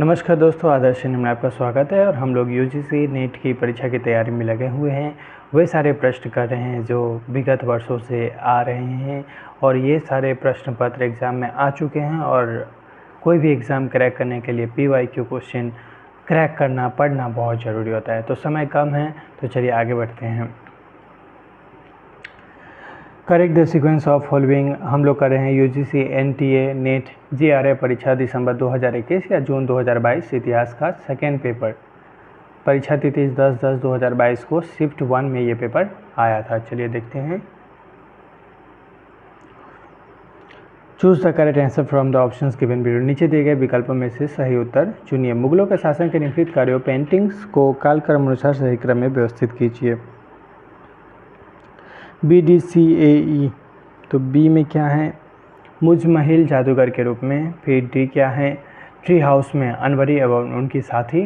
नमस्कार दोस्तों, आदर्श में आपका स्वागत है। और हम लोग यूजीसी नेट की परीक्षा की तैयारी में लगे हुए हैं। वे सारे प्रश्न कर रहे हैं जो विगत वर्षों से आ रहे हैं और ये सारे प्रश्न पत्र एग्ज़ाम में आ चुके हैं। और कोई भी एग्ज़ाम क्रैक करने के लिए पीवाईक्यू क्वेश्चन क्रैक करना पढ़ना बहुत ज़रूरी होता है। तो समय कम है, तो चलिए आगे बढ़ते हैं। Correct the sequence of following हम लोग कर रहे हैं यूजीसी एनटीए नेट जीआरए परीक्षा दिसंबर 2021 या जून 2022 इतिहास का सेकेंड पेपर। परीक्षा तिथि 10/10/2022 को शिफ्ट 1 में ये पेपर आया था। चलिए देखते हैं। Choose the correct answer from the options given below. नीचे दिए गए विकल्पों में से सही उत्तर चुनिए। मुगलों के शासन के निम्नलिखित कार्यों पेंटिंग्स को कालक्रम अनुसार सही क्रम में व्यवस्थित कीजिए। BDCAE, तो बी में क्या है? मुजमहिल जादूगर के रूप में। फिर डी क्या है? ट्री हाउस में अनवरी एवं उनकी साथी।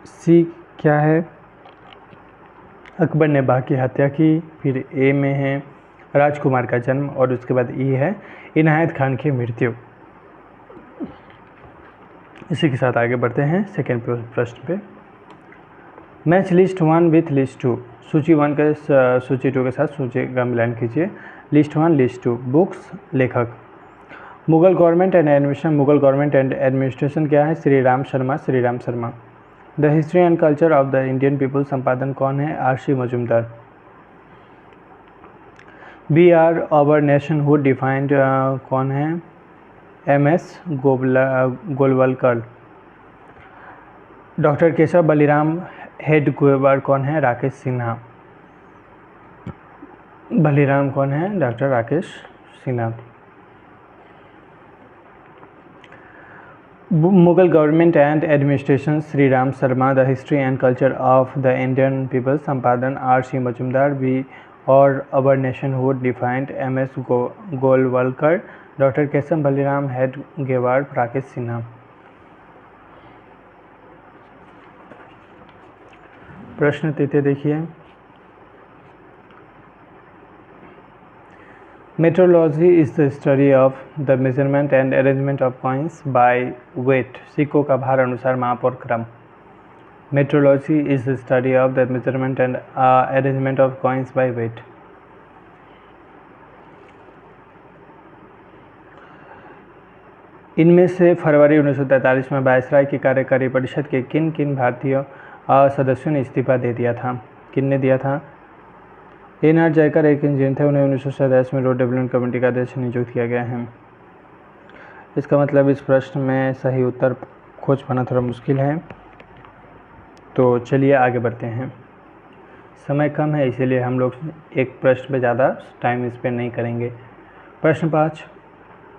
सी क्या है? अकबर ने बाघ की हत्या की। फिर ए में है राजकुमार का जन्म। और उसके बाद ई है इनायत खान की मृत्यु। इसी के साथ आगे बढ़ते हैं सेकेंड प्रश्न पे। Match list 1 with list 2। सूची 1 के सूची 2 के साथ सूची का मिलान कीजिए। List 1 list 2। बुक्स, लेखक। Mughal government and administration. Mughal government and administration क्या है? Shri Ram Sharma, Shri Ram Sharma. The history and culture of the Indian people संपादन कौन है? R C. Majumdar. We are our nationhood defined कौन है? M.S. Golwalkar. Doctor Keshav Baliram Hedgewar कौन है? राकेश सिन्हा। बलिराम कौन है? Doctor Rakesh Sinha. Mughal government and administration Shri Ram Sharma. The history and culture of the Indian people संपादन R.C. Majumdar. We are our nationhood defined M.S. Golwalkar. Doctor Keshav Baliram Hedgewar Rakesh Sinha. प्रश्न तृतीय देखिए। Metrology is the study of the measurement and arrangement of coins by weight. सिक्कों का भार अनुसार माप और क्रम। Metrology is the study of the measurement and arrangement of coins by weight. इनमें से फरवरी 1943 में वायसराय की कार्यकारी परिषद के किन किन भारतीय सदस्यों ने इस्तीफा दे दिया था? किन ने दिया था? N.R. जयकर एक इंजीनियर थे, उन्हें 1947 में रोड डेवलपमेंट कमेटी का अध्यक्ष नियुक्त किया गया है। इसका मतलब इस प्रश्न में सही उत्तर खोज पाना थोड़ा मुश्किल है, तो चलिए आगे बढ़ते हैं। समय कम है, इसीलिए हम लोग एक प्रश्न पे ज़्यादा टाइम स्पेंड नहीं करेंगे। प्रश्न 5।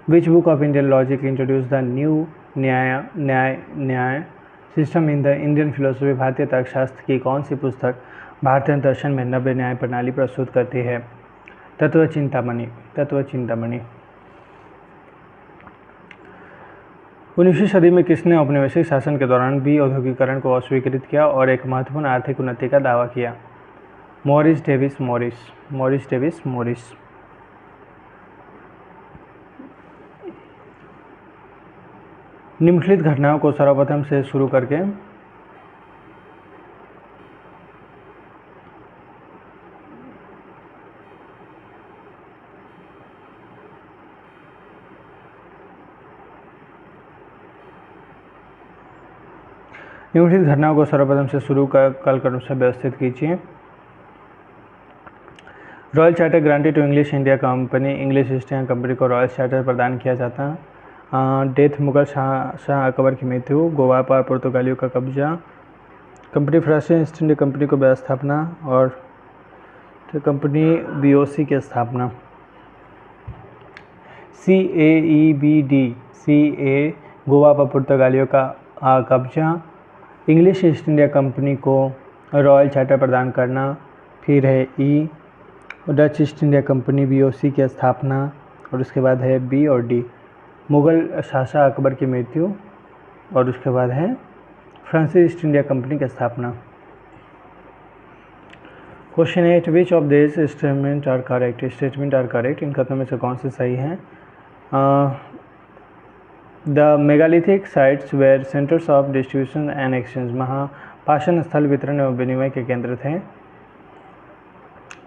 Which book of Indian logic introduce the new Nyaya system in the Indian philosophy. भारतीय तर्कशास्त्र की कौन सी पुस्तक भारतीय दर्शन में नव्य न्याय प्रणाली प्रस्तुत करती है? तत्वचिंतामणि। तत्वचिंतामणि। 19वीं सदी में किसने औपनिवेशिक शासन के दौरान औद्योगिकरण को अस्वीकृत किया और एक महत्वपूर्ण आर्थिक उन्नति का दावा किया? Morris Davis Morris. Morris Davis Morris. निम्नलिखित घटनाओं को सर्वप्रथम से शुरू करके शुरू कर कालक्रम से व्यवस्थित कीजिए। Royal charter granted to English India Company. English East India Company को रॉयल चार्टर प्रदान किया जाता। डेथ मुगल शाह अकबर की मृत्यु। गोवा पर पुर्तगालियों का कब्जा। कंपनी फ्रांसीसी ईस्ट इंडिया कंपनी को व्यवस्थापना और कंपनी BOC की स्थापना। CAEBD। CA गोवा पर पुर्तगालियों का कब्जा। इंग्लिश ईस्ट इंडिया कंपनी को रॉयल चार्टर प्रदान करना। फिर है E Dutch east India company BOC की स्थापना। और उसके बाद है B और D मुगल शासक अकबर की मृत्यु। और उसके बाद है फ्रांसीसी ईस्ट इंडिया कंपनी की स्थापना। Question 8। Which of this statement are correct. Statement are correct. इन कथनों में से कौन से सही हैं? The megalithic sites were centres of distribution and exchange, महापाषाण स्थल वितरण एवं विनिमय के केंद्र थे।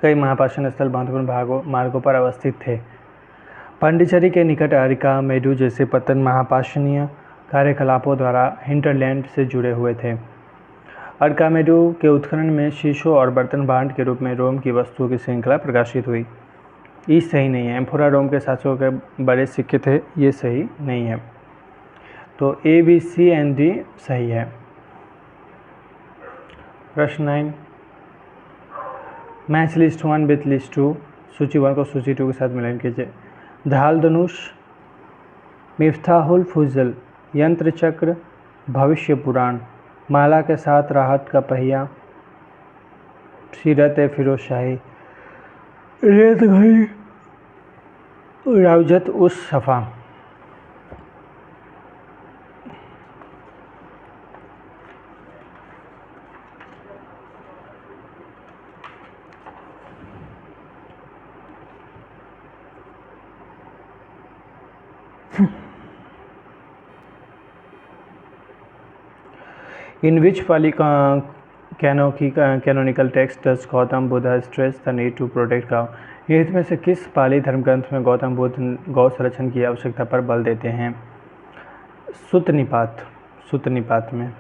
कई महापाषाण स्थल महत्वपूर्ण मार्गों पर अवस्थित थे। पांडिचेरी के निकट अरिकामेडु जैसे पत्तन महापाषाणीय कार्यकलापों द्वारा हिंटरलैंड से जुड़े हुए थे। अरिकामेडु के उत्खनन में शीशों और बर्तन भांड के रूप में रोम की वस्तुओं की श्रृंखला प्रकाशित हुई। ये सही नहीं है। एम्फोरा रोम के शासकों के बड़े सिक्के थे, ये सही नहीं है। तो ए, बी, सी एंड डी सही है। प्रश्न 9, मैच लिस्ट 1 विथ लिस्ट 2, सूची 1 को सूची 2 के साथ मिलान कीजिए। ढाल धनुष, मिफ्ताहुल फुजल, यंत्र चक्र, भविष्य पुराण, माला के साथ राहत का पहिया, सीरत फिरोज शाही, रेत घड़ी, राउजत उस सफ़ा। In which Pali canonical text does Gautam Buddha stress the need to protect cow? निहित में से किस पाली धर्मग्रंथ में गौतम बुद्ध गौ संरक्षण की आवश्यकता पर बल देते हैं? सुत्त निपात में।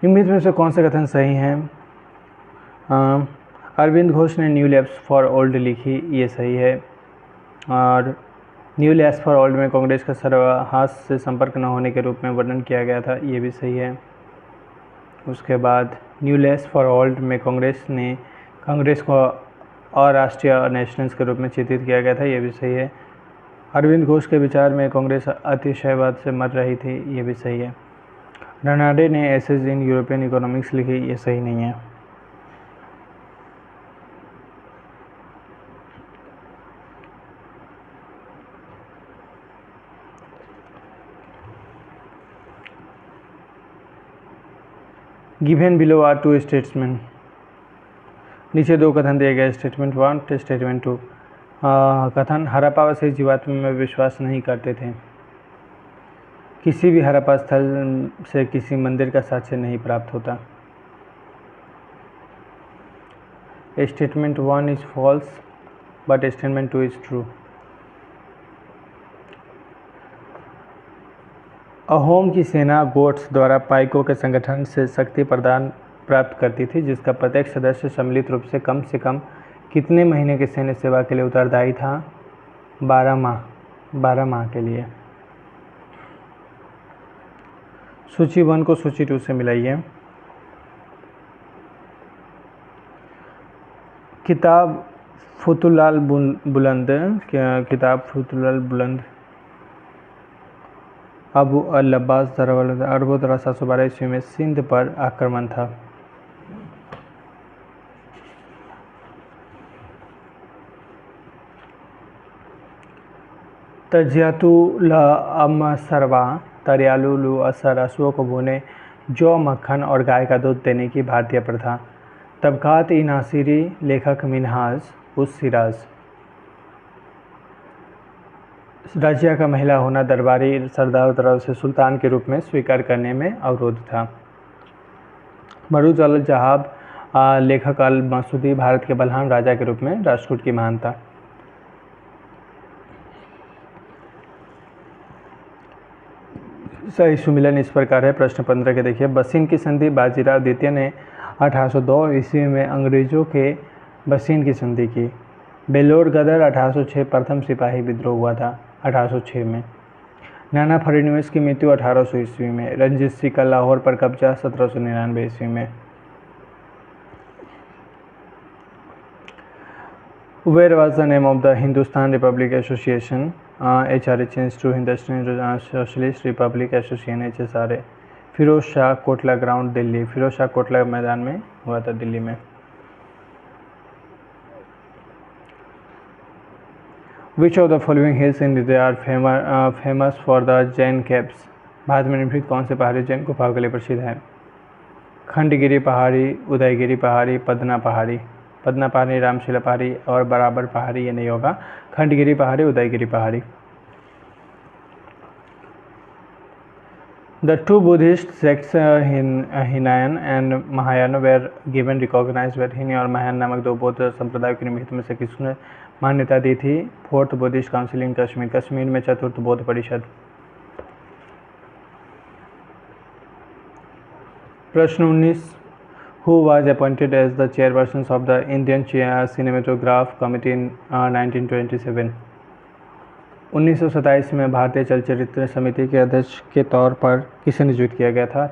निम्नलिखित में से कौन सा कथन सही है? अरविंद घोष ने न्यू लैब्स फॉर ओल्ड लिखी, ये सही है। और न्यू लैब्स फॉर ओल्ड में कांग्रेस का सरहद से संपर्क न होने के रूप में वर्णन किया गया था, ये भी सही है। उसके बाद न्यू लैब्स फॉर ओल्ड में कांग्रेस को अराष्ट्रीय नेशनल्स के रूप में चित्रित किया गया था, ये भी सही है। अरविंद घोष के विचार में कांग्रेस अतिशयवाद से मर रही थी, ये भी सही है। रनाडे ने एसेज इन यूरोपियन इकोनॉमिक्स लिखी, ये सही नहीं है। Given below are two statement, नीचे दो कथन दिए गए, स्टेटमेंट 1 स्टेटमेंट 2। कथन, हड़प्पावासी जीवात्मा में विश्वास नहीं करते थे। किसी भी हड़प्पा स्थल से किसी मंदिर का साक्ष्य नहीं प्राप्त होता। Statement 1 is false but statement 2 is true. Ahom की सेना गोट्स द्वारा पाइकों के संगठन से शक्ति प्रदान प्राप्त करती थी, जिसका प्रत्येक सदस्य सम्मिलित रूप से कम कितने महीने की सैन्य सेवा के लिए उत्तरदायी था? 12 माह के लिए। सूची 1 को सूची 2 से मिलाइए। किताब फुतुलाल बुलंद अबू अल अब्बास अरबों 712 ईस्वी में सिंध पर आक्रमण था। तजियातुल-अमसरवा तरियालुलु असर, असुओं को भुने जौ, मक्खन और गाय का दूध देने की भारतीय प्रथा। तबकात-ई-नासिरी, लेखक मिन्हाज उस सिराज। राजिया का महिला होना दरबारी सरदार तरफ से सुल्तान के रूप में स्वीकार करने में अवरोध था। मरूज अल जहाब, लेखक अल मसूदी, भारत के बलहान राजा के रूप में राष्ट्रकूट की महानता। सही सुमिलन इस प्रकार है। प्रश्न 15 के देखिए। बसीन की संधि, बाजीराव द्वितीय ने 1802 ईस्वी में अंग्रेजों के बसीन की संधि की। बेलोर गदर 1806 प्रथम सिपाही विद्रोह हुआ था 1806 में। नाना फडणवीस की मृत्यु 1800 ईस्वी में। रंजीत सिंह का लाहौर पर कब्जा 1799 ईस्वी में। Where was the name of the Hindustan Republic Association? HRA changed to Hindustan Socialist Republic Association HSRA। Firoz Shah Kotla ground Delhi, Firoz Shah Kotla मैदान में हुआ था दिल्ली में। Which of the following hills in India are famous for the Jain caves? Bharat में निम्नलिखित कौन से पहाड़ी जैन गुफाओं के लिए प्रसिद्ध है? खंडगिरी पहाड़ी, उदयगिरी पहाड़ी, पदना पहाड़ी। पदना पहाड़ी, रामशिला पहाड़ी और बराबर पहाड़ी ये नहीं होगा। खंडगिरी पहाड़ी, उदयगिरी पहाड़ी। The two Buddhist sects Hinayan and Mahayana were given recognized where हिनी और महायान नामक दो बौद्ध संप्रदायों के निमित्त में से किसने मान्यता दी थी? फोर्थ बुद्धिस्ट काउंसिल इन कश्मीर, कश्मीर में चतुर्थ बौद्ध परिषद। प्रश्न 19, Who was appointed as the chairperson of the Indian Cinematograph Committee in 1927? 1927 में भारतीय चलचित्र समिति के अध्यक्ष के तौर पर किसे नियुक्त किया गया था?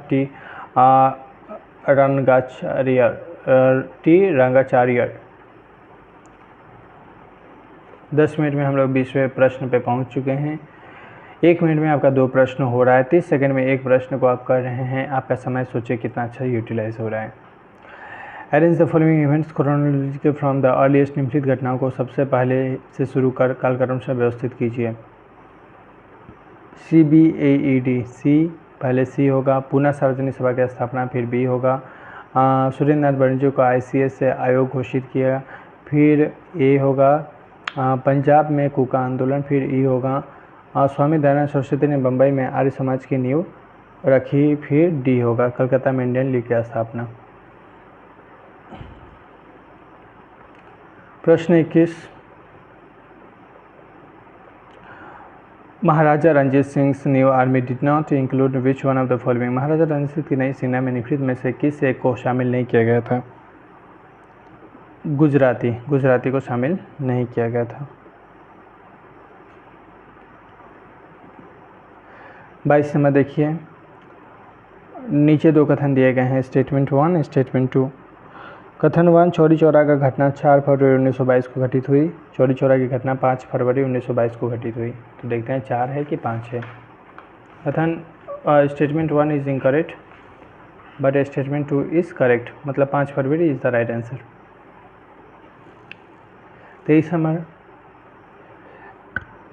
टी रंगाचार्य। 10 मिनट में हम लोग 20वें प्रश्न पे पहुंच चुके हैं। 1 मिनट में आपका 2 प्रश्न हो रहा है। 30 सेकंड में एक प्रश्न को आप कर रहे हैं। आपका समय सोचिए कितना अच्छा यूटिलाइज हो रहा है। Arrange the following events chronologically from the earliest. निम्नलिखित घटनाओं को सबसे पहले से शुरू कर कालक्रम से व्यवस्थित कीजिए। CBAED, सी पहले सी होगा। पूना सार्वजनिक सभा की स्थापना, फिर बी होगा। सुरेंद्र नाथ बनर्जी को ICS से आयोग घोषित किया, फिर ए होगा। पंजाब में कूका आंदोलन, फिर ई होगा। स्वामी दयानंद सरस्वती ने बम्बई में आर्य समाज की नींव रखी, फिर डी होगा। कलकत्ता में इंडियन लीग की स्थापना। प्रश्न 21, Maharaja Ranjit Singh new army did not include which one of the following. Maharaja Ranjit Singh की नई सेना में निम्नलिखित में से किस एक को शामिल नहीं किया गया था? गुजराती को शामिल नहीं किया गया था। 22 नंबर देखिए, नीचे 2 कथन दिए गए हैं, स्टेटमेंट 1, स्टेटमेंट 2। कथन 1, चौरी चौरा का घटना 4 फरवरी 1922 को घटित हुई। चौरी चौरा की घटना 5 फरवरी 1922 को घटित हुई। तो देखते हैं 4 है कि 5 है। कथन statement 1 is incorrect but statement 2 is correct, मतलब 5 February is the right answer. 23 number,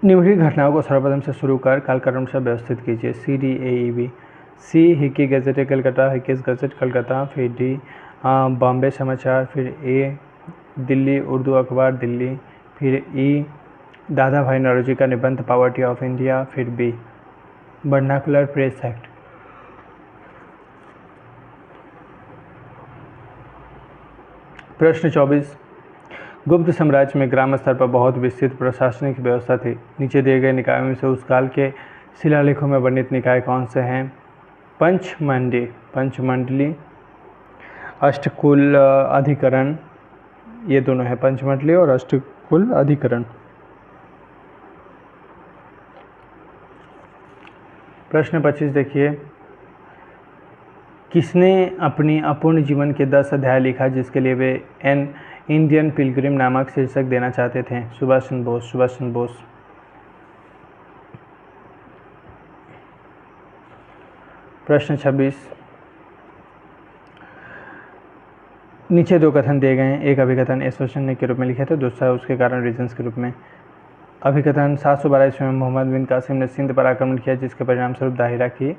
निम्नलिखित घटनाओं को सर्वप्रथम से शुरू कर कालक्रम से व्यवस्थित कीजिए। CDAEB, C Hicky gazette Calcutta, Hicky's gazette Calcutta, फिर डी बॉम्बे समाचार, फिर ए दिल्ली उर्दू अखबार दिल्ली, फिर ई दादा भाई नौरोजी का निबंध पॉवर्टी ऑफ इंडिया, फिर बी वर्नाकुलर प्रेस एक्ट। प्रश्न 24, गुप्त साम्राज्य में ग्राम स्तर पर बहुत विस्तृत प्रशासनिक व्यवस्था थी। नीचे दिए गए निकायों में से उस काल के शिलालेखों में वर्णित निकाय कौन से हैं? पंचमंडली, अष्टकुल अधिकरण, ये दोनों हैं, पंचमंडली और अष्टकुल अधिकरण। प्रश्न 25 देखिए, किसने अपनी अपूर्ण जीवन के 10 अध्याय लिखा जिसके लिए वे एन इंडियन पिलग्रिम नामक शीर्षक देना चाहते थे? सुभाष चंद्र बोस। प्रश्न 26, नीचे 2 कथन दिए गए हैं। एक अभिकथन एसोसिएशन के रूप में लिखे थे, दूसरा उसके कारण रीजन्स के रूप में। अभिकथन 712 ईस्वी में मोहम्मद बिन कासिम ने सिंध पर आक्रमण किया जिसके परिणामस्वरूप दाहिरा की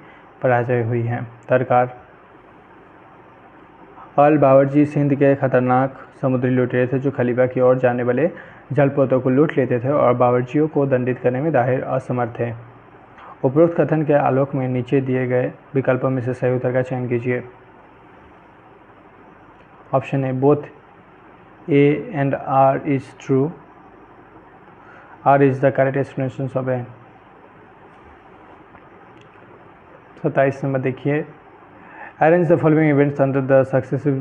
पराजय हुई है। तरकार, अल बावर्ची सिंध के खतरनाक समुद्री लुटेरे थे जो खलीफा की ओर जाने वाले जलपोतों को लूट लेते थे और बावर्चियों को दंडित करने में दाहिर असमर्थ थे। उपरोक्त कथन के आलोक में नीचे दिए गए विकल्पों में से सही उत्तर का चयन कीजिए। Option A, both A and R is true, R is the correct explanation of A. 27 number देखिए, arrange the following events under the successive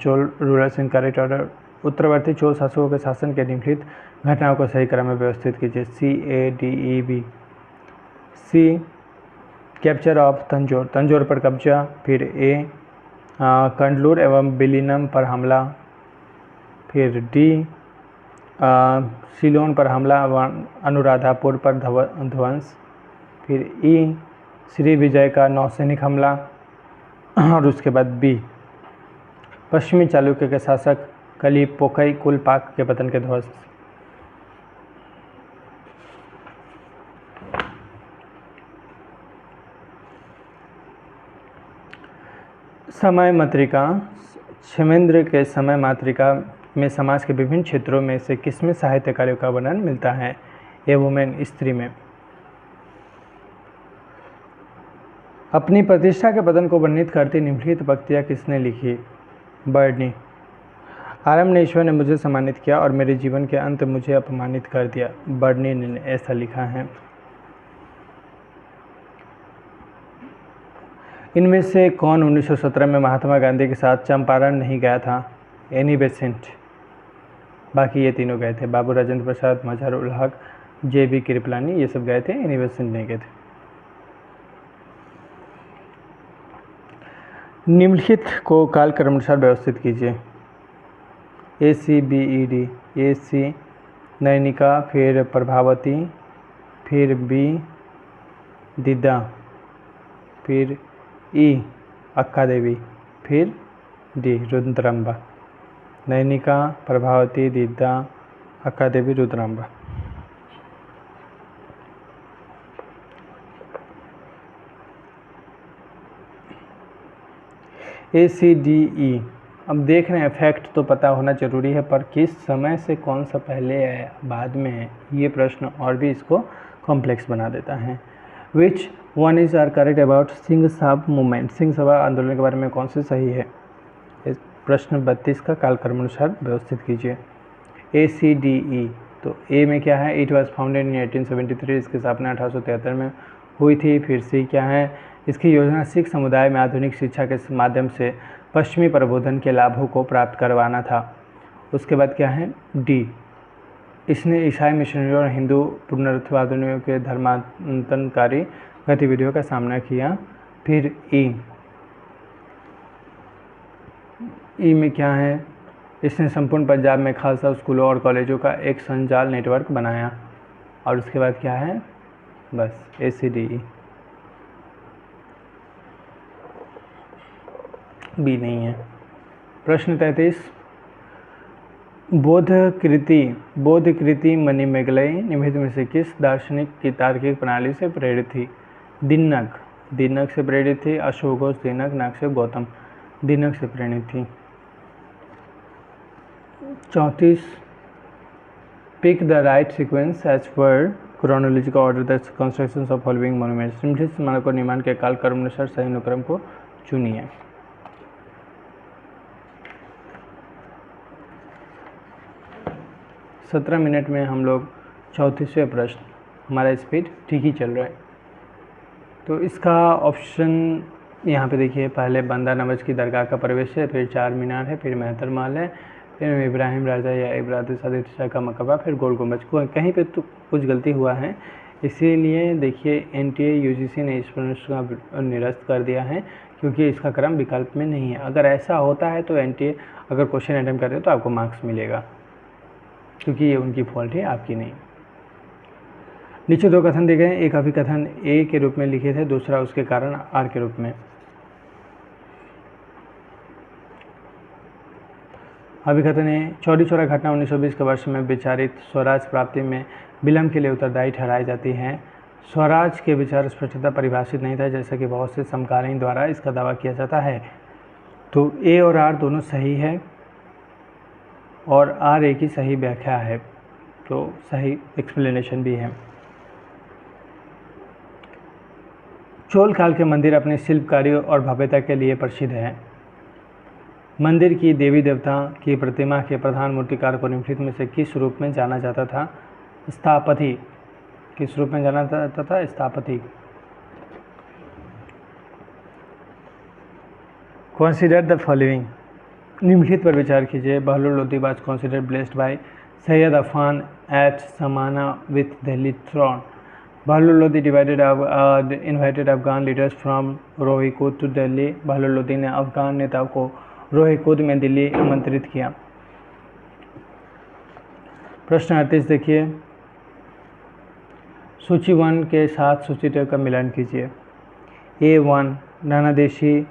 Chola rulers in correct order. उत्तरवर्ती चोल शासकों के शासन के निम्नलिखित घटनाओं को सही क्रम में व्यवस्थित कीजिए। CADEB, C capture of Tanjore पर कब्जा, फिर ए कंडलूर एवं बिलिनम पर हमला, फिर डी सिलोन पर हमला अनुराधापुर पर ध्वंस, फिर ई श्री विजय का नौसैनिक हमला और उसके बाद बी पश्चिमी चालुक्य के शासक कलिपोकई कुलपाक के पतन के ध्वंस। समय मातृका, क्षेमेंद्र के समय मातृका में समाज के विभिन्न क्षेत्रों में से किसमें साहित्य कार्यों का वर्णन मिलता है? ए वुमेन, स्त्री में। अपनी प्रतिष्ठा के पतन को वर्णित करती निम्नलिखित पंक्तियाँ किसने लिखी? बर्नी। आरंभ ने ईश्वर ने मुझे सम्मानित किया और मेरे जीवन के अंत मुझे अपमानित कर दिया। बर्नी ने ऐसा लिखा है। इनमें से कौन 1917 में महात्मा गांधी के साथ चंपारण नहीं गया था? Annie Besant. बाकी ये तीनों गए थे। बाबू राजेंद्र प्रसाद, मजहरुल हक, जे.बी. कृपलानी, ये सब गए थे। एनी बेसेंट नहीं गए थे। निम्नलिखित को कालक्रमानुसार व्यवस्थित कीजिए। ACBED। AC नयनिका, फिर प्रभावती, फिर B दीदा, फिर E अक्का देवी, फिर D रुद्रांबा। नयनिका, प्रभावती, दीदा, अक्का देवी, रुद्रांबा। ACDE। अब देख रहे हैं फैक्ट तो पता होना जरूरी है, पर किस समय से कौन सा पहले है बाद में है, ये प्रश्न और भी इसको कॉम्प्लेक्स बना देता है। Which one is are correct about Singh Sabha movement? Singh Sabha आंदोलन के बारे में कौन से सही है? प्रश्न 32 का कालक्रमानुसार व्यवस्थित कीजिए। ACDE। तो ए में क्या है? It was founded in 1873। इसकी स्थापना 1873 में हुई थी। फिर सी क्या है? इसकी योजना सिख समुदाय में आधुनिक शिक्षा के माध्यम से पश्चिमी प्रबोधन के लाभों को प्राप्त करवाना था। उसके बाद क्या है? डी, इसने ईसाई मिशनरियों और हिंदू पुनरुत्थानवादियों के धर्मांतरणकारी गतिविधियों का सामना किया। फिर ई में क्या है? इसने संपूर्ण पंजाब में खालसा स्कूलों और कॉलेजों का एक संजाल नेटवर्क बनाया। और उसके बाद क्या है? बस ACDE। बी नहीं है। प्रश्न 33, बोधकृति मणिमेगलई निम्नलिखित में से किस दार्शनिक की तार्किक प्रणाली से प्रेरित थी? दिनक से प्रेरित थी। अशोक घोष, दिनक, नागसेन, गौतम। दिनक से प्रेरित थी। 34, pick the right sequence as per chronological order the construction of following monuments. निम्नलिखित स्मारकों निर्माण के काल क्रमानुसार सही अनुक्रम को चुनिए। 17 मिनट में हम लोग 34वें प्रश्न, हमारा स्पीड ठीक ही चल रहा है। तो इसका ऑप्शन यहाँ पे देखिए, पहले बंदा नवाज की दरगाह का प्रवेश है, फिर चार मीनार है, फिर मेहतर महल है, फिर इब्राहिम राजा या इब्राहिम सादिक शाह का मकबरा, फिर गोल गुंबज। कहीं पे तो कुछ गलती हुआ है, इसीलिए देखिए NTA UGC ने इस प्रश्न का निरस्त कर दिया है, क्योंकि इसका क्रम विकल्प में नहीं है। अगर ऐसा होता है तो NTA अगर क्वेश्चन अटेम्प्ट करते तो आपको मार्क्स मिलेगा, क्योंकि ये उनकी फॉल्ट है, आपकी नहीं। नीचे दो कथन दिए गए हैं। एक अभिकथन A के रूप में लिखे थे, दूसरा उसके कारण R के रूप में। अभिकथन है, चौरी चौरा घटना 1920 के वर्ष में विचारित स्वराज प्राप्ति में विलंब के लिए उत्तरदायी ठहराई जाती है। स्वराज के विचार स्पष्टता परिभाषित नहीं था, जैसा कि बहुत से समकालीन द्वारा इसका दावा किया जाता है। तो A और R दोनों सही है और R A की सही व्याख्या है, तो सही एक्सप्लेनेशन भी है। चोल काल के मंदिर अपने शिल्पकारी और भव्यता के लिए प्रसिद्ध है। मंदिर की देवी देवता की प्रतिमा के प्रधान मूर्तिकार को निम्नलिखित में से किस रूप में जाना जाता था? स्थापति। किस रूप में जाना जाता था? स्थापति। कंसीडर द फॉलोइंग, निम्नलिखित पर विचार कीजिए। Bahlul Lodi was considered blessed by Sayyid Afan at Samana with Delhi throne. Bahlul Lodi invited Afghan leaders from Rohikud to Delhi. Bahlul Lodi ने अफगान नेताओं को रोहिकुद में दिल्ली आमंत्रित किया। प्रश्न 38 देखिए, सूची 1 के साथ सूची 2 का मिलान कीजिए। A1 नानादेशी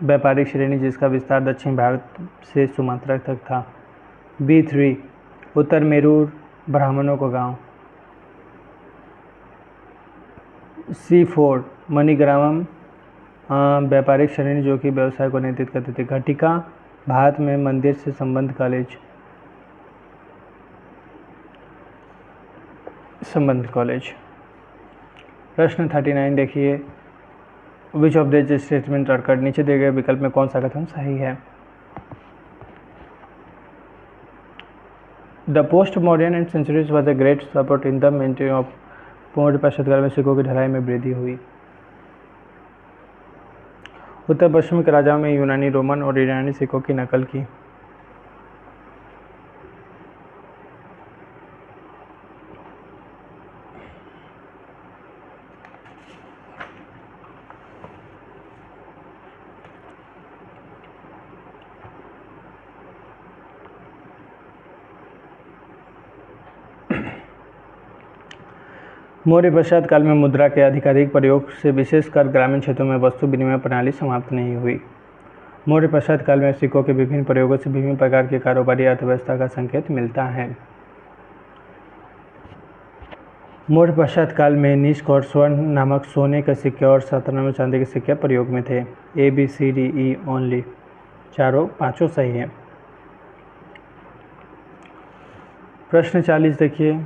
व्यापारिक श्रेणी जिसका विस्तार दक्षिण भारत से सुमात्रा तक था। B3 उत्तर मेरूर ब्राह्मणों का गांव। C4 मणिग्रामम व्यापारिक श्रेणी जो कि व्यवसाय को नियंत्रित करते थे। घटिका भारत में मंदिर से संबंध कॉलेज। संबंधित कॉलेज। प्रश्न 39 देखिए, which of this statement are correct. नीचे दिए गए विकल्प में कौन सा कथन सही है। The post modern and centuries was a great support in the maintain of. पूर्ण पश्चिम काल में सिक्कों की ढलाई में वृद्धि हुई। उत्तर पश्चिम के राजाओं में यूनानी, रोमन और ईरानी सिक्कों की नकल की। मौर्य पश्चात काल में मुद्रा के अधिकाधिक प्रयोग से विशेषकर ग्रामीण क्षेत्रों में वस्तु विनिमय प्रणाली समाप्त नहीं हुई। मौर्य पश्चात काल में सिक्कों के विभिन्न प्रयोगों से विभिन्न प्रकार की कारोबारी अर्थव्यवस्था का संकेत मिलता है। मौर्य पश्चात काल में निष्क और स्वर्ण नामक सोने के सिक्के और 97 चांदी के सिक्के प्रयोग में थे। ABCDE ओनली, पांचों सही है। प्रश्न 40 देखिए,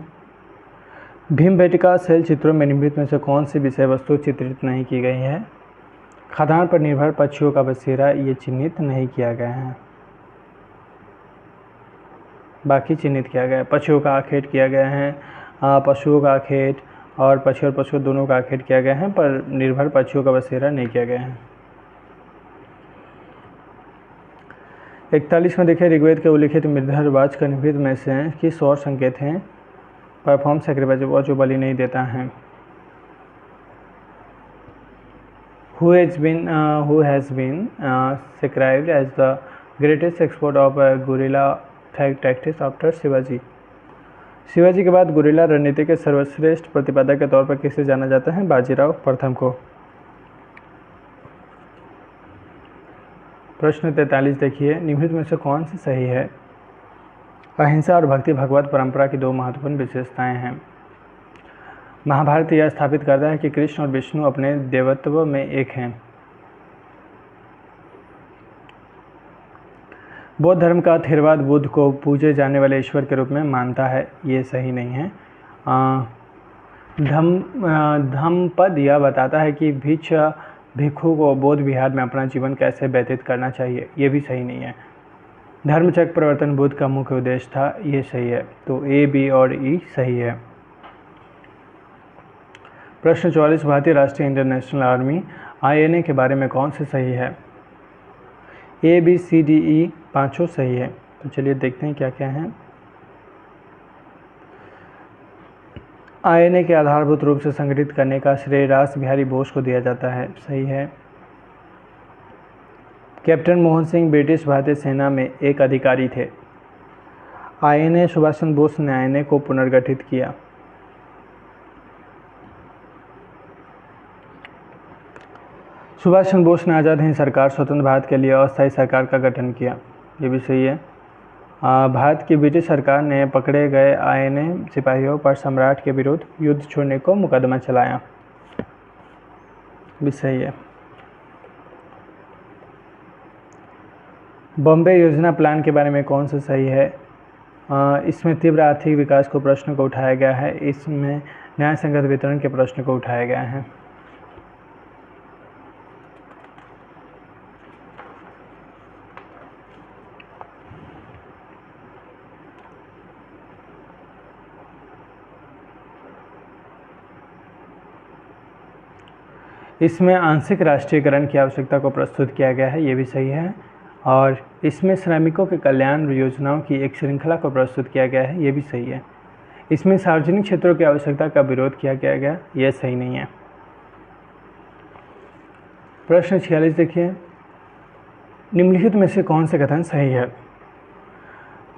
भीमबेटका शैल चित्रों में निम्नलिखित में से कौन सी विषय वस्तु चित्रित नहीं की गई है। खदान पर निर्भर पक्षियों का बसेरा ये चिन्हित नहीं किया गया है, बाकी चिन्हित किया गया है। पक्षियों का आखेट किया गया है, पशुओं का आखेट और पशु दोनों का आखेट किया गया है, पर निर्भर पक्षियों का बसेरा नहीं किया गया है। 41 में देखिए, ऋग्वेद के उल्लिखित मृदर्वाच का निम्नलिखित में से किस और संकेत हैं। परफॉर्म सैक्रिफाइस, वो जो बलि नहीं देता है। Who has been described as the greatest expert of guerrilla tactics after Shivaji. Shivaji के बाद गुरिल्ला रणनीति के सर्वश्रेष्ठ प्रतिपादक के तौर पर किसे जाना जाता है। बाजीराव प्रथम को। प्रश्न 43 देखिए, निम्नलिखित में से कौन सी सही है। अहिंसा और भक्ति भगवत परंपरा की दो महत्वपूर्ण विशेषताएं हैं। महाभारत यह स्थापित करता है कि कृष्ण और विष्णु अपने देवत्व में एक हैं। बौद्ध धर्म का थेरवाद बुद्ध को पूजे जाने वाले ईश्वर के रूप में मानता है, ये सही नहीं है। धम्मपद यह बताता है कि भिक्षु को बौद्ध विहार में अपना जीवन कैसे व्यतीत करना चाहिए, ये भी सही नहीं है। धर्मचक्र प्रवर्तन बुद्ध का मुख्य उद्देश्य था, ये सही है। तो A, B और E सही है। प्रश्न 44, भारतीय राष्ट्रीय इंटरनेशनल आर्मी INA के बारे में कौन से सही है। ABCDE पांचों सही है। तो चलिए देखते हैं क्या क्या है। INA के आधारभूत रूप से संगठित करने का श्रेय रास बिहारी बोस को दिया जाता है, सही है। कैप्टन मोहन सिंह ब्रिटिश भारतीय सेना में एक अधिकारी थे। INA सुभाष चंद्र बोस ने INA को पुनर्गठित किया। सुभाष चंद्र बोस ने आज़ाद हिंद सरकार स्वतंत्र भारत के लिए अस्थायी सरकार का गठन किया, ये भी सही है। भारत की ब्रिटिश सरकार ने पकड़े गए INA सिपाहियों पर सम्राट के विरुद्ध युद्ध छोड़ने को मुकदमा चलाया, भी सही है। बॉम्बे योजना प्लान के बारे में कौन सा सही है। इसमें तीव्र आर्थिक विकास को प्रश्न को उठाया गया है। इसमें न्याय संगत वितरण के प्रश्न को उठाया गया है। इसमें आंशिक राष्ट्रीयकरण की आवश्यकता को प्रस्तुत किया गया है, ये भी सही है। और इसमें श्रमिकों के कल्याण योजनाओं की एक श्रृंखला को प्रस्तुत किया गया है, ये भी सही है। इसमें सार्वजनिक क्षेत्रों की आवश्यकता का विरोध किया गया, यह सही नहीं है। प्रश्न 46 देखिए, निम्नलिखित में से कौन से कथन सही है।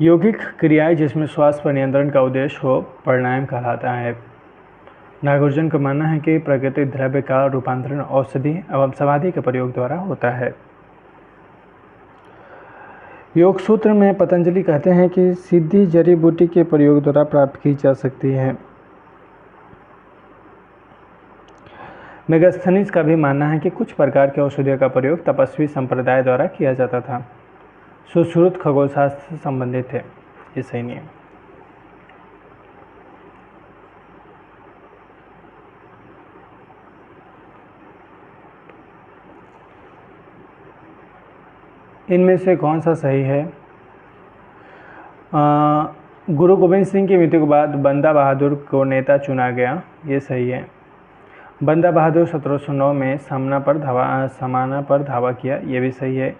यौगिक क्रियाएं जिसमें श्वास पर नियंत्रण का उद्देश्य हो प्राणायाम कहलाता है। नागार्जुन का मानना है कि प्राकृतिक द्रव्य का रूपांतरण औषधि एवं समाधि के प्रयोग द्वारा होता है। योग सूत्र में पतंजलि कहते हैं कि सिद्धि जड़ी बूटी के प्रयोग द्वारा प्राप्त की जा सकती है। मेगास्थनीज का भी मानना है कि कुछ प्रकार के औषधियों का प्रयोग तपस्वी संप्रदाय द्वारा किया जाता था। सुश्रुत खगोलशास्त्र से संबंधित है, ये सही नहीं है। इनमें से कौन सा सही है? गुरु गोविंद सिंह की मृत्यु के बाद बंदा बहादुर को नेता चुना गया, ये सही है। बंदा बहादुर 1709 में समाना पर धावा किया, ये भी सही है।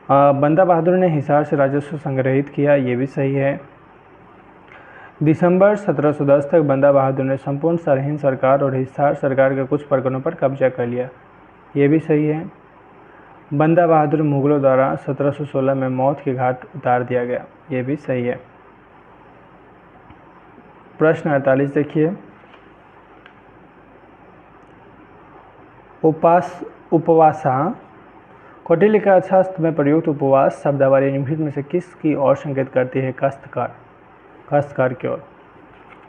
बंदा बहादुर ने हिसार से राजस्व संग्रहित किया, ये भी सही है। दिसंबर 1710 तक बंदा बहादुर ने संपूर्ण सरहिंद सरकार और हिसार सरकार के कुछ परगनों पर कब्जा कर लिया, ये भी सही है। बंदा बहादुर मुगलों द्वारा 1716 में मौत के घाट उतार दिया गया, ये भी सही है। प्रश्न 48 देखिए, उपवासा कौटिल्य के अर्थशास्त्र में प्रयुक्त उपवास शब्दावली निम्नलिखित में से किसकी ओर संकेत करती है? काश्तकार की ओर।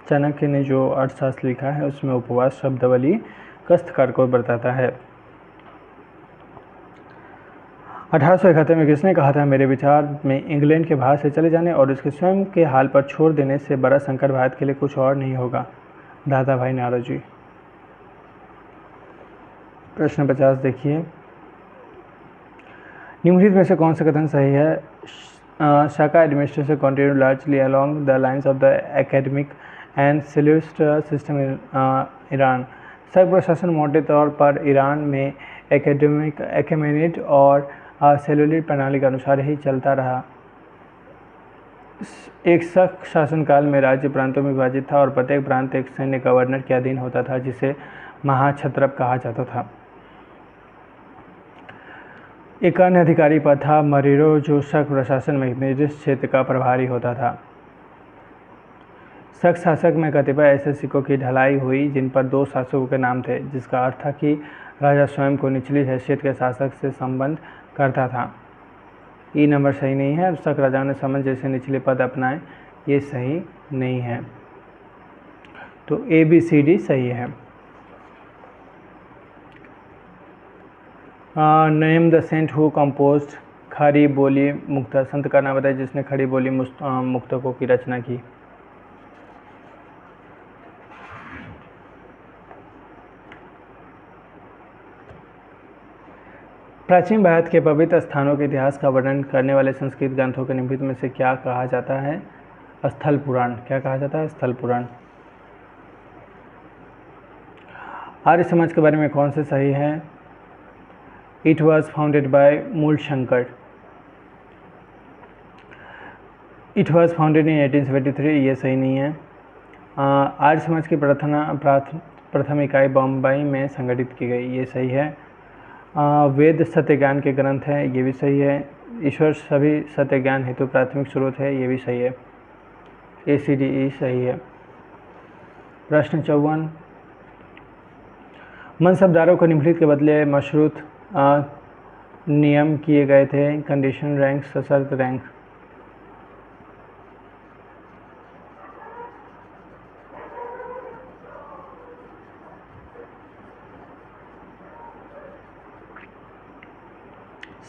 चाणक्य ने जो अर्थशास्त्र लिखा है उसमें उपवास शब्दावली काश्तकार को बताता है। 1871 में किसने कहा था, मेरे विचार में इंग्लैंड के भारत से चले जाने और उसके स्वयं के हाल पर छोड़ देने से बड़ा संकट भारत के लिए कुछ और नहीं होगा? दादा भाई नौरोजी। प्रश्न 50 देखिए, निम्नलिखित में से कौन सा कथन सही है? Shaka administration continue largely along the lines of the एकेडमिक and cellular system in Iran. Shaka प्रशासन मोटे तौर पर ईरान में एकेमेनिड और सेल्यूलर प्रणाली के अनुसार ही चलता रहा। एक शक शासनकाल में राज्य प्रांतों में विभाजित था और प्रत्येक प्रांत एक सैन्य गवर्नर के अधीन होता था जिसे महाक्षत्रप कहा जाता था। एक अन्य अधिकारी पद था मरीरो, जो शक प्रशासन में निर्दिष्ट क्षेत्र का प्रभारी होता था। शक शासक में कतिपय ऐसे सिक्कों की ढलाई हुई जिन पर दो शासकों के नाम थे, जिसका अर्थ था कि राजा स्वयं को निचली हैसियत के शासक से संबंध करता था। ई नंबर सही नहीं है। शक राजाओं ने समझ जैसे निचले पद अपनाए, ये सही नहीं है। तो ABCD सही है। Name the saint who composed Khari Boli मुक्ता। संत का नाम बताइए जिसने खड़ी बोली मुक्तकों की रचना की। प्राचीन भारत के पवित्र स्थानों के इतिहास का वर्णन करने वाले संस्कृत ग्रंथों के निम्नलिखित में से क्या कहा जाता है? स्थल पुराण। क्या कहा जाता है? स्थल पुराण। आर्य समाज के बारे में कौन से सही है? It was founded by Mulshankar. It was founded in 1873, ये सही नहीं है। आर्य समाज की प्रथम इकाई बम्बई में संगठित की गई, ये सही है। वेद सत्य ज्ञान के ग्रंथ हैं, ये भी सही है। ईश्वर सभी सत्य ज्ञान हेतु प्राथमिक स्रोत है, ये भी सही है। ACDE सही है। प्रश्न 54, मनसबदारों को निम्नलिखित के बदले मशरूत नियम किए गए थे? कंडीशन रैंक, सशर्त रैंक।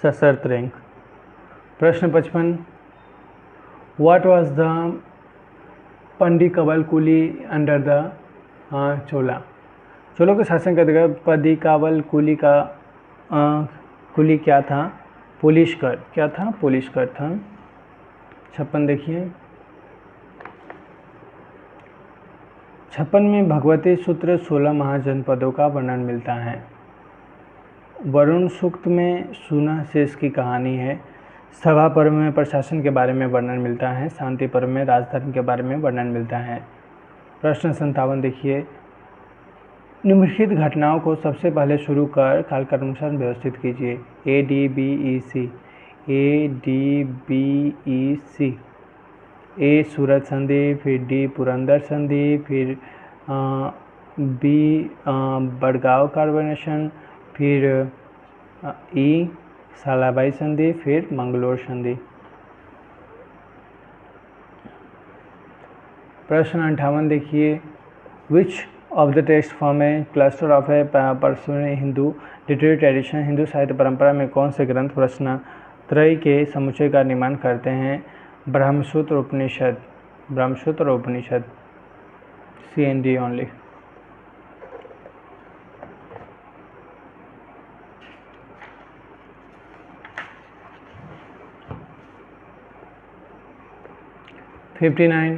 सशर्त रैंक। प्रश्न 55, what was the Pandikaval kuli under the Chola. चोलों के शासन के अंतर्गत पंडिकवल कुली का कुली क्या था? पुलिशकर। क्या था? पुलिशकर था। 56 देखिए, 56 में भगवती सूत्र 16 महाजनपदों का वर्णन मिलता है। वरुण सूक्त में सुना शेष की कहानी है। सभा पर्व में प्रशासन के बारे में वर्णन मिलता है। शांति पर्व में राजधर्म के बारे में वर्णन मिलता है। प्रश्न 57 देखिए, निम्नलिखित घटनाओं को सबसे पहले शुरू कर कालक्रमानुसार व्यवस्थित कीजिए। ADBEC। A सूरत संधि, फिर D पुरंदर संधि, फिर B बड़गांव कार्बोनेशन, फिर E सालाबाई संधि, फिर मंगलोर संधि। प्रश्न 58 देखिए, which of the text form A cluster of A Prasoon Hindu literary tradition. Hindu साहित्य परंपरा में कौन से ग्रंथ प्रश्न त्रय के समुच्चय का निर्माण करते हैं? ब्रह्मसूत्र उपनिषद। ब्रह्मसूत्र उपनिषद। CND only. 59।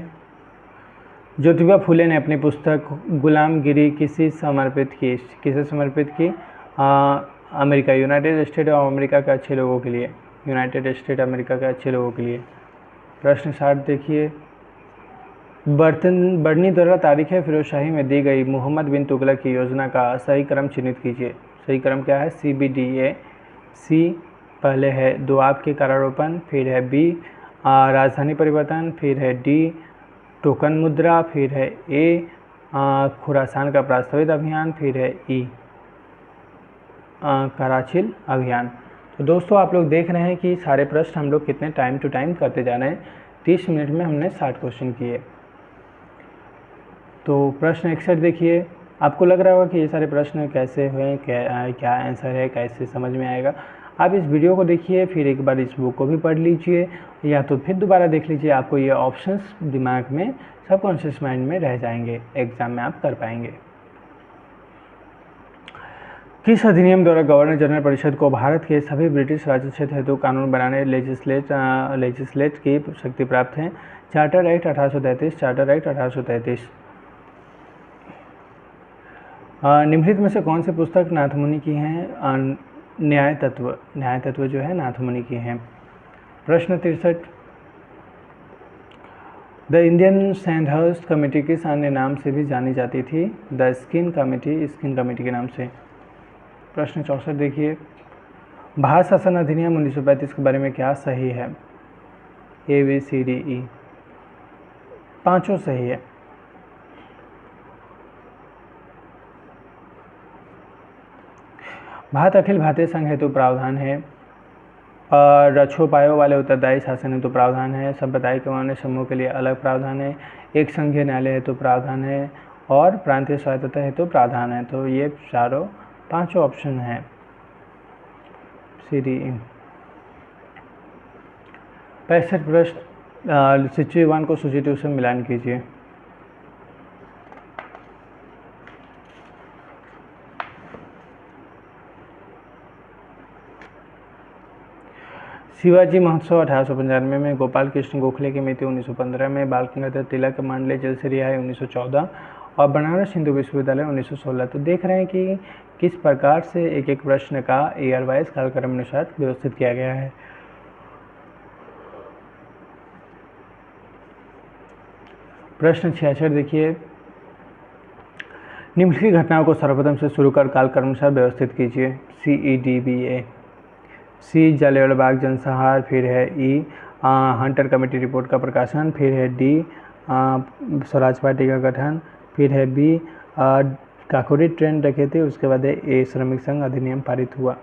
ज्योतिबा फुले ने अपनी पुस्तक गुलामगिरी किसे समर्पित की? America, United state of America के अच्छे लोगों के लिए, यूनाइटेड स्टेट अमेरिका के अच्छे लोगों के लिए। प्रश्न 60 देखिए, बर्नी द्वारा तारीख फिरोजशाही में दी गई मोहम्मद बिन तुगलक की योजना का सही क्रम चिन्हित कीजिए। सही क्रम क्या है? CBDA। सी पहले है दोआब के कारारोपण, फिर है बी राजधानी परिवर्तन, फिर है डी टोकन मुद्रा, फिर है ए खुरासान का प्रास्ताविक अभियान, फिर है ई कराचिल अभियान। तो दोस्तों आप लोग देख रहे हैं कि सारे प्रश्न हम लोग कितने टाइम टू टाइम करते जा रहे हैं। 30 मिनट में हमने 60 क्वेश्चन किए। तो प्रश्न 61 देखिए, आपको लग रहा होगा कि ये सारे प्रश्न कैसे हुए, क्या आंसर है, कैसे समझ में आएगा। आप इस वीडियो को देखिए, फिर एक बार इस बुक को भी पढ़ लीजिए, या तो फिर दोबारा देख लीजिए। आपको ये ऑप्शंस दिमाग में, सबकॉन्शियस माइंड में रह जाएंगे, एग्जाम में आप कर पाएंगे। किस अधिनियम द्वारा गवर्नर जनरल परिषद को भारत के सभी ब्रिटिश राज्य क्षेत्र हेतु कानून बनाने लेजिस्लेट की शक्ति प्राप्त है? Charter act 1833, charter act 1833। निम्नलिखित में से कौन सी पुस्तक नाथमुनि की है? न्याय तत्व जो है नाथमुनि की है। प्रश्न 63, द इंडियन सैंडहर्स्ट कमेटी किस अन्य नाम से भी जानी जाती थी? द स्किन कमेटी के नाम से। प्रश्न 64 देखिए, भारत शासन अधिनियम 1935 के बारे में क्या सही है? ABCDE, पांचों सही है। भारत अखिल भारतीय संघ हेतु प्रावधान है। रक्षोपायों वाले उत्तरदायी शासन हेतु प्रावधान है। संप्रदाय के मान्य समूह के लिए अलग प्रावधान है। एक संघीय न्यायालय हेतु प्रावधान है और प्रांतीय स्वायत्तता हेतु प्रावधान है। तो ये पांचों ऑप्शन है CDE। 65 प्रश्न, सिचुएशन को सुचिटिव से मिलान कीजिए। शिवाजी महोत्सव 1895 में, गोपाल कृष्ण गोखले की मृत्यु 1915 में, बाल गंगाधर तिलक मांडले जेल से रिहाई 1914 और बनारस हिंदू विश्वविद्यालय 1916। तो देख रहे हैं कि किस प्रकार से एक एक प्रश्न का ईयर वाइज कालक्रम अनुसार व्यवस्थित किया गया है। प्रश्न 66 देखिए, निम्नलिखित घटनाओं को सर्वप्रथम से शुरू कर कालक्रम अनुसार व्यवस्थित कीजिए। CEDBA। सी जालियांवाला बाग जनसंहार, फिर है ई हंटर कमेटी रिपोर्ट का प्रकाशन, फिर है डी स्वराज पार्टी का गठन, फिर है बी काकोरी ट्रेन डकैती, उसके बाद है ए श्रमिक संघ अधिनियम पारित हुआ।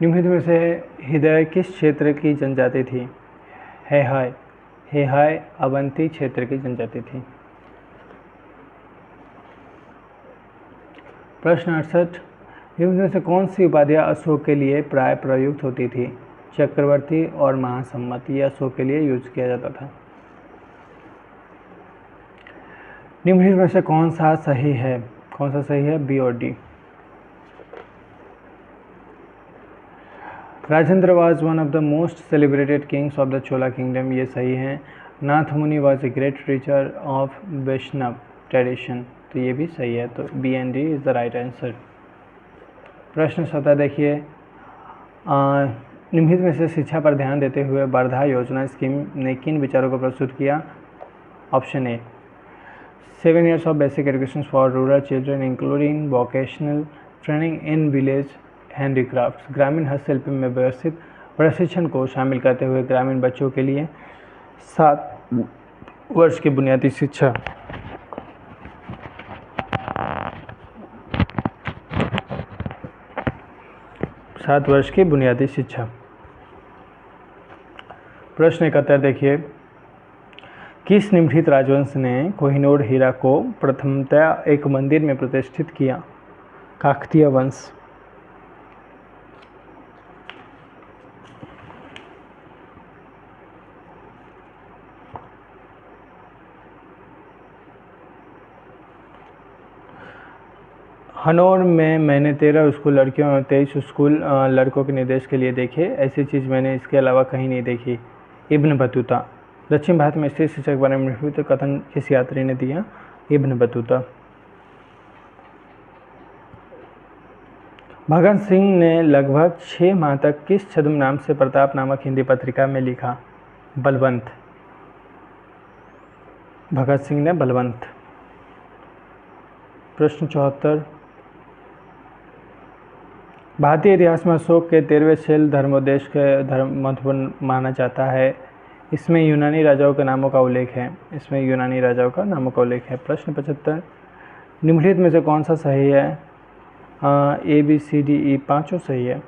निम्नलिखित में से हृदय किस क्षेत्र की जनजाति थी? हेहाय अवंती क्षेत्र की जनजाति थी। प्रश्न 68, निम्न में से कौन सी उपाधियां अशोक के लिए प्राय प्रयुक्त होती थी? चक्रवर्ती और महासम्मत, ये अशोक के लिए यूज किया जाता था। निम्नलिखित में से कौन सा सही है? बी और D. Rajendra was one of the most celebrated kings of the Chola kingdom, ये सही है। Nathamuni was a great teacher of Vaishnava tradition, तो ये भी सही है। तो B and D is the right answer. प्रश्न 17 देखिए, निम्नलिखित में से शिक्षा पर ध्यान देते हुए वर्धा योजना स्कीम ने किन विचारों को प्रस्तुत किया? Option A 7 years of basic education for rural children including vocational training in village handicrafts, ग्रामीण हस्तशिल्प में व्यवस्थित प्रशिक्षण को शामिल करते हुए ग्रामीण बच्चों के लिए 7 वर्ष की बुनियादी शिक्षा। प्रश्न 71 देखिए, किस निम्नलिखित राजवंश ने कोहिनूर हीरा को प्रथमतया एक मंदिर में प्रतिष्ठित किया? काकतीय वंश। हनौर में मैंने 13 स्कूल लड़कियों और 23 स्कूल लड़कों के निर्देश के लिए देखे, ऐसी चीज़ मैंने इसके अलावा कहीं नहीं देखी। Ibn Battuta. दक्षिण भारत में स्थित शिक्षा के बारे में निम्नलिखित कथन किस यात्री ने दिया? Ibn Battuta. भगत सिंह ने लगभग 6 माह तक किस छद्म नाम से प्रताप नामक हिंदी पत्रिका में लिखा? बलवंत। भगत सिंह ने बलवंत। प्रश्न 74। भारतीय इतिहास में अशोक के 13वें शैल धर्मोपदेश के धर्म महत्वपूर्ण माना जाता है। इसमें यूनानी राजाओं के नामों का उल्लेख है। इसमें यूनानी राजाओं का नामों का उल्लेख है। प्रश्न 75। निम्नलिखित में से कौन सा सही है? A B C D E पाँचों सही है।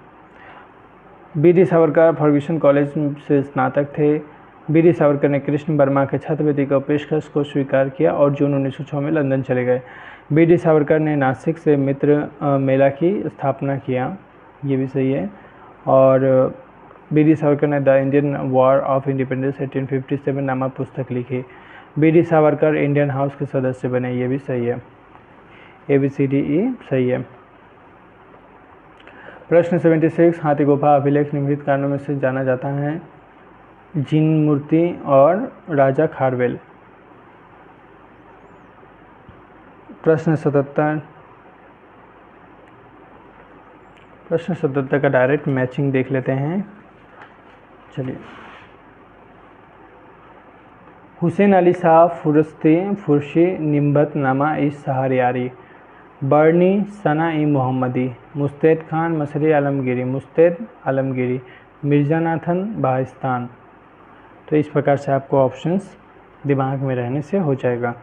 B D Savarkar Fergusson college से स्नातक थे। बी डी सावरकर ने कृष्ण वर्मा के छात्रवृत्ति की पेशकश को स्वीकार किया और जून 1906 में लंदन चले गए। बी डी सावरकर ने नासिक से मित्र मेला की स्थापना किया, ये भी सही है। और बी डी सावरकर ने the Indian war of independence 1857 नामक पुस्तक लिखी। B D Savarkar Indian house के सदस्य बने, ये भी सही है। A B C D E सही है। प्रश्न 76। हाथी गुफा अभिलेख निम्नलिखित कारणों में से जाना जाता है? जीन मूर्ति और राजा खारवेल। प्रश्न 77। प्रश्न 77 का डायरेक्ट मैचिंग देख लेते हैं। चलिए, हुसैन अली शाह फुरशी निम्बत नामा इस सहारियारी, बर्नी सना ई मोहम्मदी, मुस्तैद खान मसरी आलमगिरी, मुस्तैद आलमगिरी, मिर्जानाथन बाहिस्तान। तो इस प्रकार से आपको ऑप्शंस दिमाग में रहने से हो जाएगा।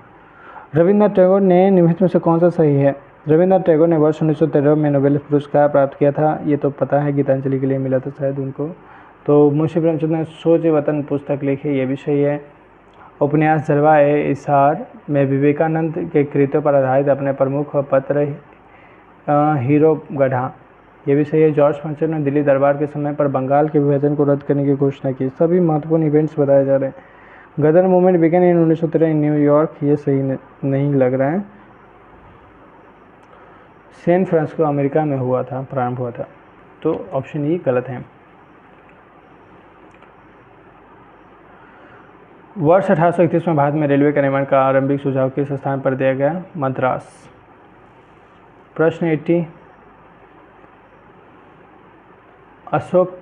रविंद्रनाथ टैगोर ने निम्नलिखित में से कौन सा सही है? रविंद्रनाथ टैगोर ने वर्ष 1913 में नोबेल पुरस्कार प्राप्त किया था, ये तो पता है, गीतांजलि के लिए मिला था शायद उनको। तो मुंशी प्रेमचंद ने सोच वतन पुस्तक लिखी, ये भी सही है। उपन्यास जलवा ए इसार में विवेकानंद के कृत्यों पर आधारित अपने प्रमुख पत्र हीरो गढ़ा, ये भी सही है। जॉर्ज पंचर ने दिल्ली दरबार के समय पर बंगाल के विभाजन को रद्द करने की घोषणा की। सभी महत्वपूर्ण इवेंट्स बताए जा रहे हैं। Ghadar movement began in 1913 in New York, ये सही नहीं लग रहा है। सैन फ्रांसिस्को अमेरिका में हुआ था, प्रारंभ हुआ था, तो ऑप्शन ई गलत है। वर्ष 1831 में भारत में रेलवे का निर्माण का आरंभिक सुझाव किस स्थान पर दिया गया? मद्रास। प्रश्न 80। अशोक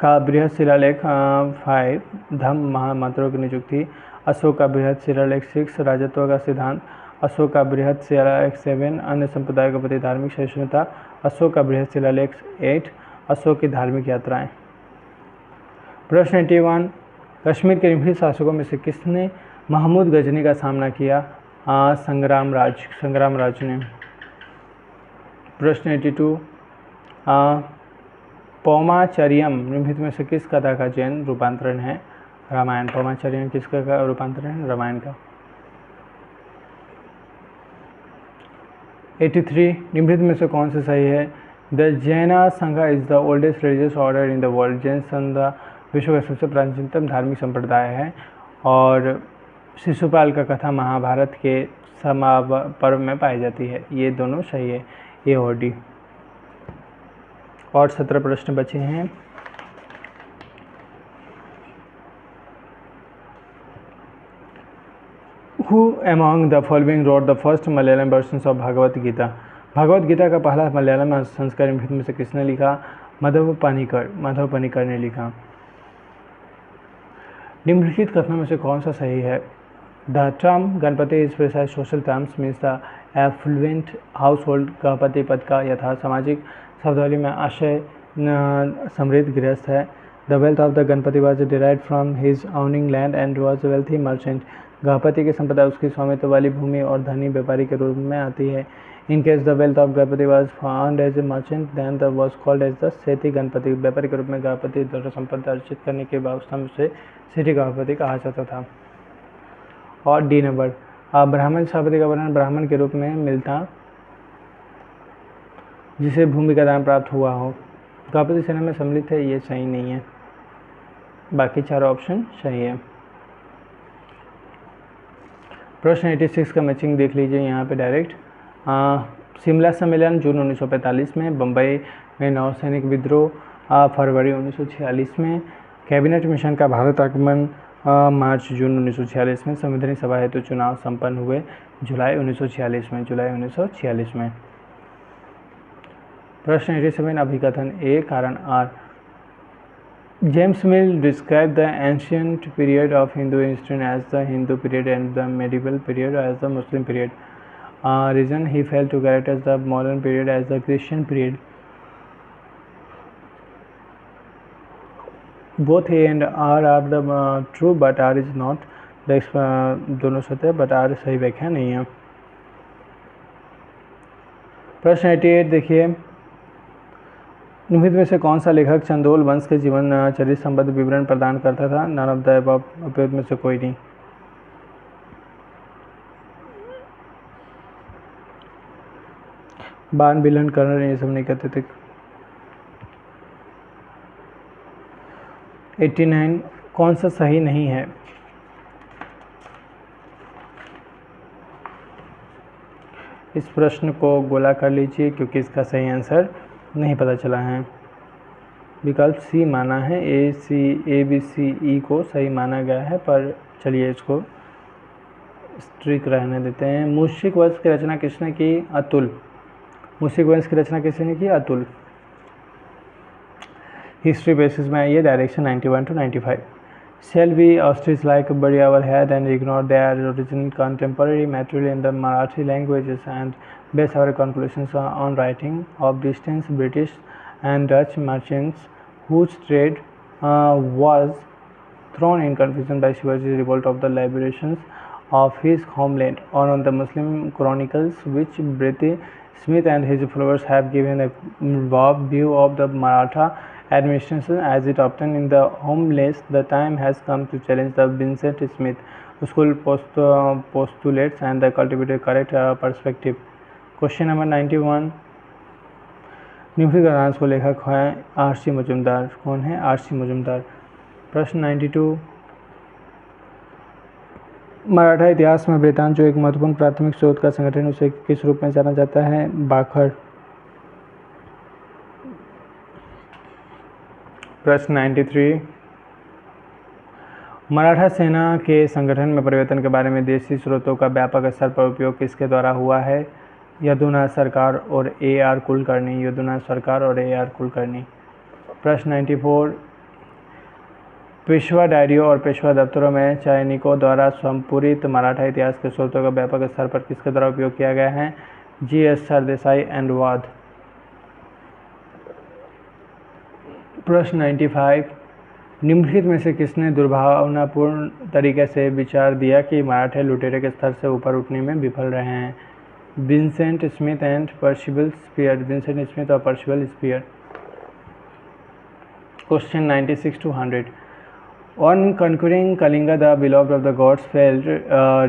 का बृहद शिलालेख 5 धम्म महामंत्रों की नियुक्ति, अशोक का बृहद शिलालेख 6 राजत्व का सिद्धांत, अशोक का बृहद शिलालेख 7 अन्य संप्रदायों के प्रति धार्मिक सहिष्णुता, अशोक का बृहद शिलालेख 8 अशोक की धार्मिक यात्राएं। प्रश्न 81। कश्मीर के निम्नलिखित शासकों में से किसने महमूद गजनी का सामना किया? संग्राम राज ने। प्रश्न 82। पौमाचर्यम निम्नलिखित में से किस कथा का जैन रूपांतरण है? रामायण। पौमाचर्यम किसका का रूपांतरण है? रामायण का। 83। निम्नलिखित में से कौन से सही है? द जैन संघ is the oldest religious order in the world. Jain संघ विश्व का सबसे प्राचीनतम धार्मिक संप्रदाय है। और शिशुपाल का कथा महाभारत के पर्व में पाई जाती है। ये दोनों सही है, ए और डी। और 17 प्रश्न बचे हैं। Who among the following wrote the first Malayalam versions of Bhagavad Gita? Bhagavad Gita का पहला मलयालम संस्करण निम्नलिखित में से किसने लिखा? माधव पनिकर ने लिखा। निम्नलिखित कथनों में से कौन सा सही है? The term Ganapati is precise social terms means the affluent household. Ganapati पद का यथा सामाजिक शब्दावली में आशय समृद्ध गृहस्थ है। The wealth of the Ganpati was derived from his owning land and was wealthy merchant. Ganpati की संपदा उसकी स्वामित्व वाली भूमि और धनी व्यापारी के रूप में आती है। In case the wealth of Ganapati was found as a merchant then the was called as the Setti Ganapati. व्यापारी के रूप में गणपति द्वारा संपदा अर्जित करने के अवस्था में से सेठी गणपति कहा जाता था। और डी नंबर, ब्राह्मण सभापति का वर्णन ब्राह्मण के रूप में मिलता जिसे भूमि का दान प्राप्त हुआ हो। गणपति सेना में सम्मिलित है, ये सही नहीं है। बाकी 4 ऑप्शन सही है। प्रश्न 86 का मैचिंग देख लीजिए यहाँ पे डायरेक्ट। शिमला सम्मेलन जून 1945 में, बम्बई में नौसैनिक विद्रोह फरवरी 1946 में, कैबिनेट मिशन का भारत आगमन मार्च जून 1946 में, संवैधानिक सभा हेतु चुनाव संपन्न हुए जुलाई 1946 में। प्रश्न 87 अभिकथन ए कारण R. James Mill describe the ancient period of Hindu history as the Hindu period and the medieval period as the Muslim period. Reason he failed to characterize the modern period as the Christian period. Both A and R are the true, but R is not. दोनों सत्य है, but R सही व्याख्या नहीं है। प्रश्न 88 देखिए, निम्नलिखित में से कौन सा लेखक चंदोल वंश के जीवन चरित्र संबंध विवरण प्रदान करता था? नन ऑफ द अबव, उपयुक्त में से कोई नहीं। बाण बिलन कर्नल ये सब नहीं कहते थे। 89 कौन सा सही नहीं है? इस प्रश्न को गोला कर लीजिए क्योंकि इसका सही आंसर नहीं पता चला है। विकल्प सी माना है, ए बी सी ई को सही माना गया है, पर चलिए इसको स्ट्रिक रहने देते हैं। मूषिक वंश की रचना किसने की? अतुल। मूषिक वंश की रचना किसने की? अतुल। हिस्ट्री बेसिस में आइए, direction 91 to 95। Shall we ostrich like bury our head and ignore their origin contemporary material in the Marathi languages and base our conclusions on writing of distant British and Dutch merchants whose trade was thrown in confusion by Shivaji's revolt of the liberations of his homeland, or on the Muslim chronicles which Briti Smith and his followers have given a warped view of the Maratha administration as it obtained in the homeless? The time has come to challenge the Vincent Smith school postulates and the cultivated correct perspective. Question number 91, निम्नलिखित ग्रंथ को लेखक है R C. Majumdar. कौन है? R C. Majumdar. प्रश्न 92, मराठा इतिहास में वृत्तांत जो एक महत्वपूर्ण प्राथमिक स्रोत का संगठन उसे किस रूप में जाना जाता है? बाखर। प्रश्न 93, मराठा सेना के संगठन में परिवर्तन के बारे में देशी स्रोतों का व्यापक स्तर पर उपयोग किसके द्वारा हुआ है? यदुनाथ सरकार और ए.आर. कुलकर्णी। यदुनाथ सरकार और ए.आर. कुलकर्णी। प्रश्न 94, पेशवा डायरियों और पेशवा दफ्तरों में चयनिकों द्वारा संपूरित मराठा इतिहास के स्रोतों का व्यापक स्तर पर किसके द्वारा उपयोग किया गया है? जी.एस. सरदेसाई एंड वाद। प्रश्न 95, निम्नलिखित में से किसने दुर्भावनापूर्ण तरीके से विचार दिया कि मराठे लुटेरे के स्तर से ऊपर उठने में विफल रहे हैं? Vincent Smith and Percival Spear. Vincent Smith और Percival Spear. Question 96 to 100, On conquering Kalinga, the beloved of the gods felt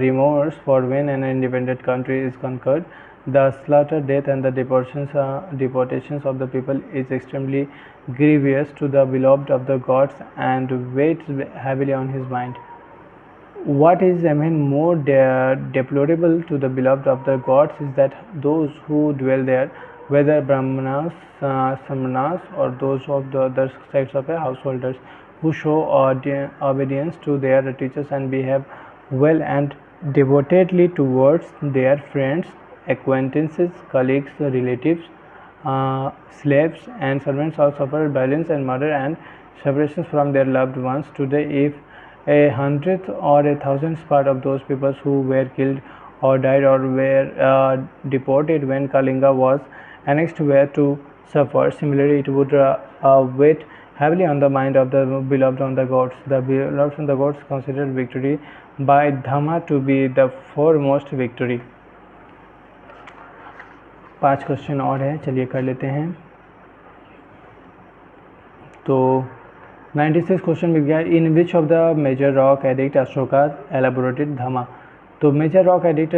remorse for when an independent country is conquered. The slaughter, death, and the deportations of the people is extremely grievous to the beloved of the gods and weighs heavily on his mind. What is even more deplorable to the beloved of the gods is that those who dwell there, whether Brahmanas, Samanas, or those of the other sects of householders, who show obedience to their teachers and behave well and devotedly towards their friends, acquaintances, colleagues, relatives, slaves, and servants, all suffer violence and murder and separations from their loved ones. Today, if a 100th or a 1,000th part of those people who were killed or died or were deported when Kalinga was annexed were to suffer, similarly, it would weight heavily on the mind of the beloved on the gods. The beloved on the gods considered victory by Dhamma to be the foremost victory. 5 question और है, चलिए कर लेते हैं। तो 96 question मिल गया। In which of the major rock edict Ashoka elaborated Dhamma. तो मेजर रॉक एडिक्ट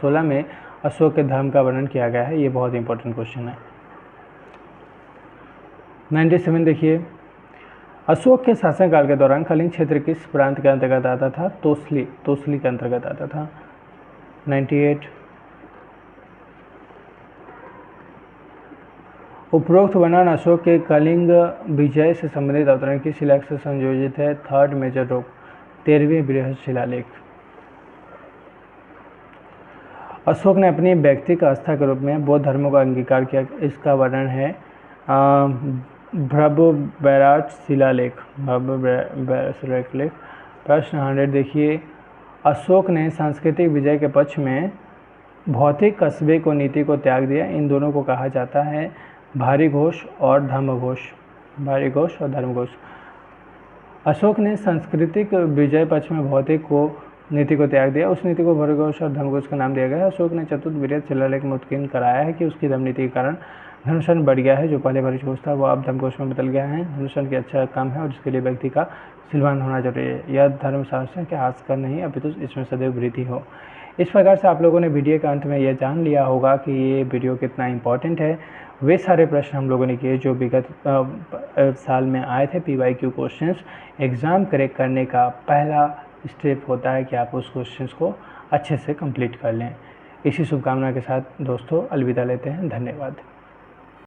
16 में अशोक के धर्म का वर्णन किया गया है। ये बहुत इंपॉर्टेंट क्वेश्चन है। 97 देखिए, अशोक के शासनकाल के दौरान कलिंग क्षेत्र किस प्रांत के अंतर्गत आता था? तोसली के अंतर्गत आता था। 98, उपरोक्त वर्णन अशोक के कलिंग विजय से संबंधित अवतरण की शिलालेख से संयोजित है। थर्ड मेजर रोक 13वीं बृहद शिलालेख। अशोक ने अपनी व्यक्तिगत आस्था के रूप में बौद्ध धर्म का अंगीकार किया। इसका वर्णन है भ्रमबैराट शिलालेख। प्रश्न 100 देखिए, अशोक ने सांस्कृतिक विजय के पक्ष में भौतिक कस्बे को नीति को त्याग दिया। इन दोनों को कहा जाता है भारी घोष और धर्मघोष। भारी घोष और धर्मघोष। अशोक ने सांस्कृतिक विजय पक्ष में भौतिक को नीति को त्याग दिया। उस नीति को भारी घोष और धर्मघोष का नाम दिया गया है। अशोक ने चतुर्थ बृहद शिलालेख में उत्कीर्ण कराया है कि उसकी धर्म नीति के कारण धनुषण बढ़ गया है। जो पहले भारी घोष था वो अब धर्मघोष में बदल गया है। धनुषण की अच्छा काम है और इसके लिए व्यक्ति का सिलवान होना जरूरी है। यह धर्मशास्त्र के हास का नहीं, अपितु इसमें सदैव वृद्धि हो। इस प्रकार से आप लोगों ने वीडियो के अंत में यह जान लिया होगा कि ये वीडियो कितना इंपॉर्टेंट है। वे सारे प्रश्न हम लोगों ने किए जो विगत साल में आए थे। PYQ क्वेश्चंस एग्ज़ाम करेक्ट करने का पहला स्टेप होता है कि आप उस क्वेश्चंस को अच्छे से कंप्लीट कर लें। इसी शुभकामना के साथ दोस्तों अलविदा लेते हैं। धन्यवाद।